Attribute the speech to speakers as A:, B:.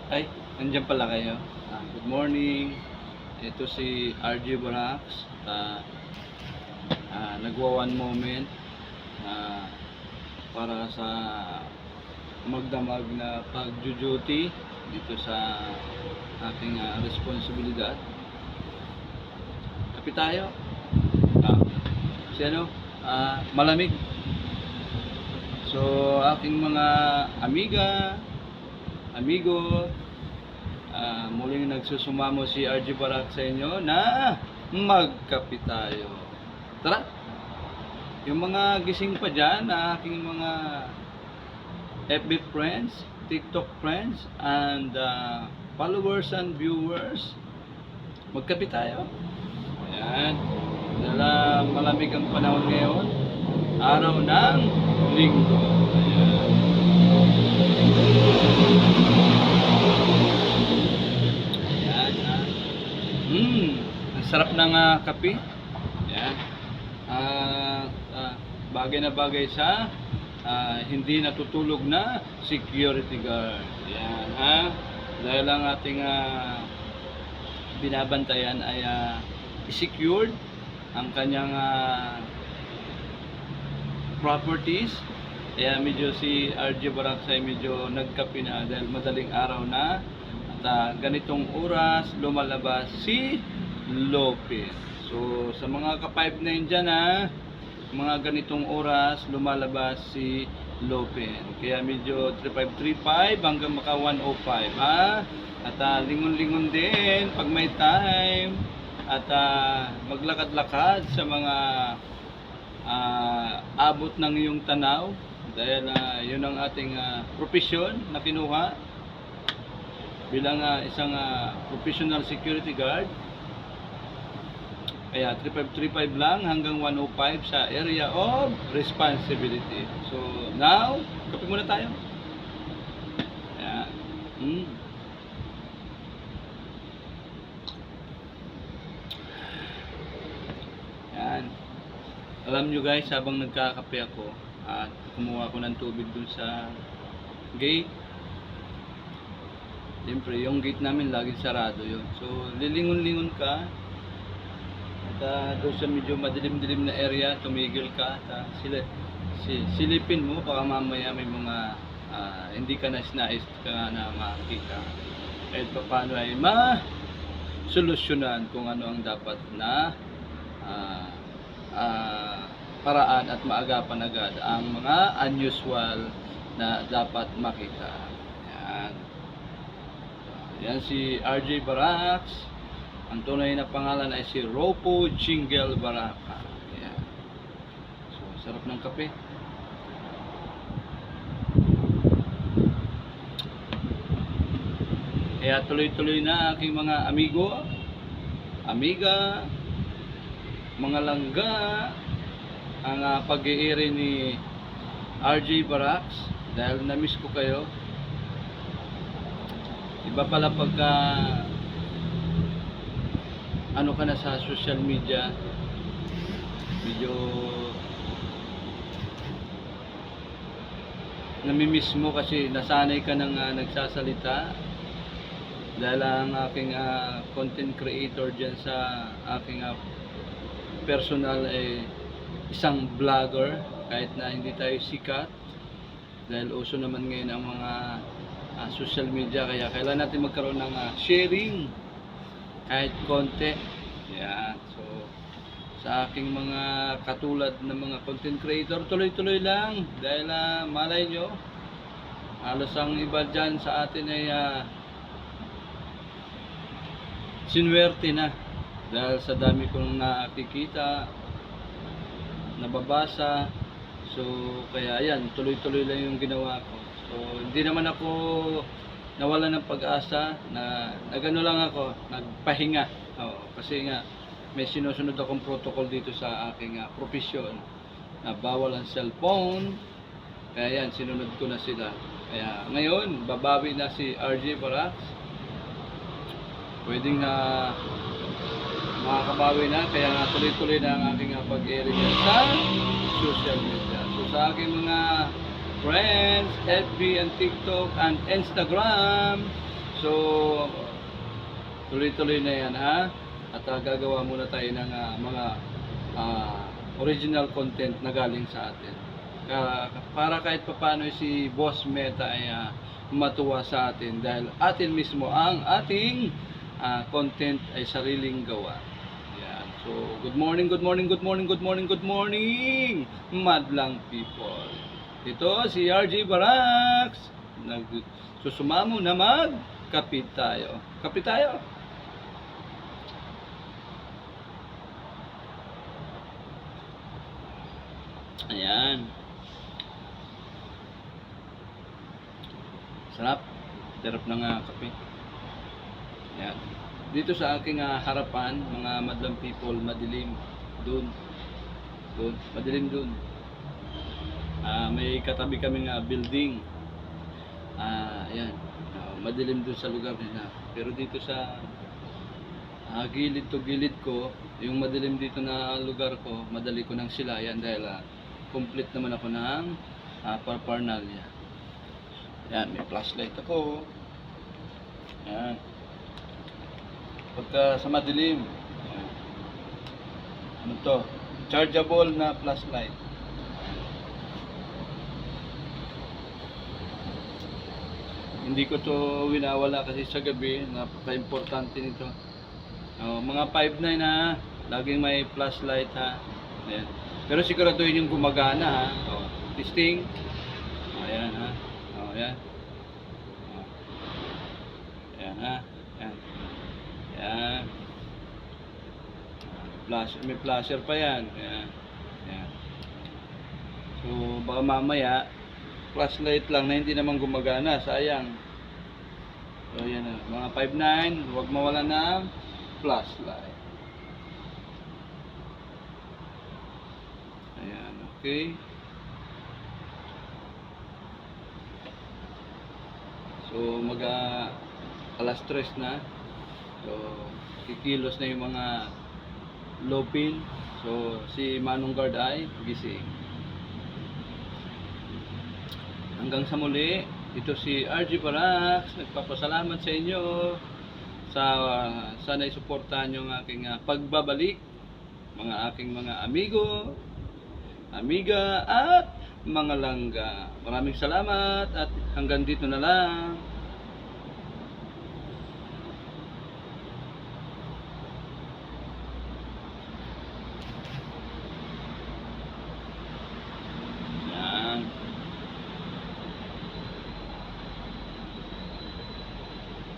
A: Ay, nandiyan pala kayo. Good morning. Ito si RJ Borax. Nagwa one moment ah, para sa magdamag na pag-duty dito sa ating responsibilidad. Kapit tayo. Ah, si ano? Malamig. So, aking mga amigo, muling nagsusumamo si RJ Barak sa inyo na magkape tayo. Tara! Yung mga gising pa dyan, aking mga FB friends, TikTok friends, and followers and viewers, magkape tayo. Ayan. Dala malamig ang panahon ngayon. Araw ng linggo. Ayan. Ang sarap ng kape. Yan. Bagay na bagay sa hindi natutulog na security guard. Yan, ha? Dahil ang ating binabantayan ay secured ang kanyang properties. Kaya medyo si RJ Barak ay medyo nagkape na dahil madaling araw na. At ganitong oras lumalabas si Lopez. So sa mga ka-5-9 dyan mga ganitong oras lumalabas si Lopez. Kaya medyo 3535 hanggang maka 105 At lingon-lingon din pag may time. At maglakad-lakad sa mga abot ng iyong tanaw. Dahil yun ang ating profesyon na kinuha bilang isang professional security guard. Kaya 3535 lang hanggang 105 sa area of responsibility. So now, kape muna tayo. Ayan. Ayan. Alam nyo guys, habang nagkakape ako at kumuha ko ng tubig dun sa gate, siyempre yung gate namin laging sarado yun. So lilingon-lingon ka at doon sa medyo madilim-dilim na area, tumigil ka at silipin mo baka mamaya may mga hindi ka na snais ka na makita. Kahit pa paano ay solusyonan kung ano ang dapat na paraan at maagapan agad ang mga unusual na dapat makita. Yan. Yan si RJ Barak. Ang tunay na pangalan ay si Ropo Jingle Baraka. Yan. So, sarap ng kape. Kaya tuloy-tuloy na aking mga amiga, mga langga, ang pag-iiri ni RJ Barak dahil na-miss ko kayo. Iba pala pagka ano ka na sa social media, medyo namimiss mo kasi nasanay ka nang nagsasalita dahil ang aking content creator dyan sa aking personal ay isang vlogger kahit na hindi tayo sikat dahil uso naman ngayon ang mga social media, kaya kailangan natin magkaroon ng sharing kahit konti. Yan. So sa aking mga katulad na mga content creator, tuloy-tuloy lang dahil malay nyo halos ang iba dyan sa atin ay sinwerte na dahil sa dami kong nakikita, nababasa. So kaya yan, tuloy-tuloy lang yung ginawa ko. So hindi naman ako nawala ng pag-asa na nagano lang ako, nagpahinga. Kasi nga may sinusunod akong protocol dito sa aking profesyon na bawal ang cellphone. Kaya yan, sinunod ko na sila. Kaya ngayon, babawi na si RJ Barak. Pwedeng makakabawi na, kaya nga tuloy-tuloy na ang aking pag-airing sa social media. So sa aking mga friends, FB and TikTok and Instagram, So, tuloy-tuloy na yan, ha? At gagawa muna tayo ng mga original content na galing sa atin. Para kahit papano si Boss Meta ay matuwa sa atin dahil atin mismo ang ating content ay sariling gawa. Yan. So, good morning, good morning, good morning, good morning, good morning, madlang people. Ito si RJ Baraks. Susumamo na magkapit tayo. Kapit tayo. Ayan. Sarap. Sarap ng kape. Ayan. Dito sa aking harapan, mga madlang people, madilim. Doon. Doon. Madilim doon. May katabi kaming building. Ayan. Madilim doon sa lugar nila. Pero dito sa gilid to gilid ko, yung madilim dito na lugar ko, madali ko nang silayan dahil complete naman ako ng paraphernalia. Yan, may flashlight ako. Yan. Pagka sa madilim, yan. Ano to? Chargeable na flashlight. Hindi ko to winawala kasi sa gabi, napaka-importante nito. Mga 5'9" ha, laging may flashlight ha. Ayan. Pero siguraduhin yung gumagana ha. Testing. Ayan ha. Ayan. Ayan ha. Ayan. Ayan. May flasher pa yan. Ayan. Ayan. So baka mamaya flashlight lang na hindi naman gumagana, sayang. So ayan ha. Mga 5'9", huwag mawala ng flashlight. Ayan, okay. So alas 3 na. So kikilos na yung mga lopin. So si Manong Guard ay gising. Hanggang sa muli, ito si RJ Baraks, nagpapasalamat sa inyo sa sana'y suportahan yung aking pagbabalik, mga aking mga amigo, amiga at mga langga. Maraming salamat at hanggang dito na lang.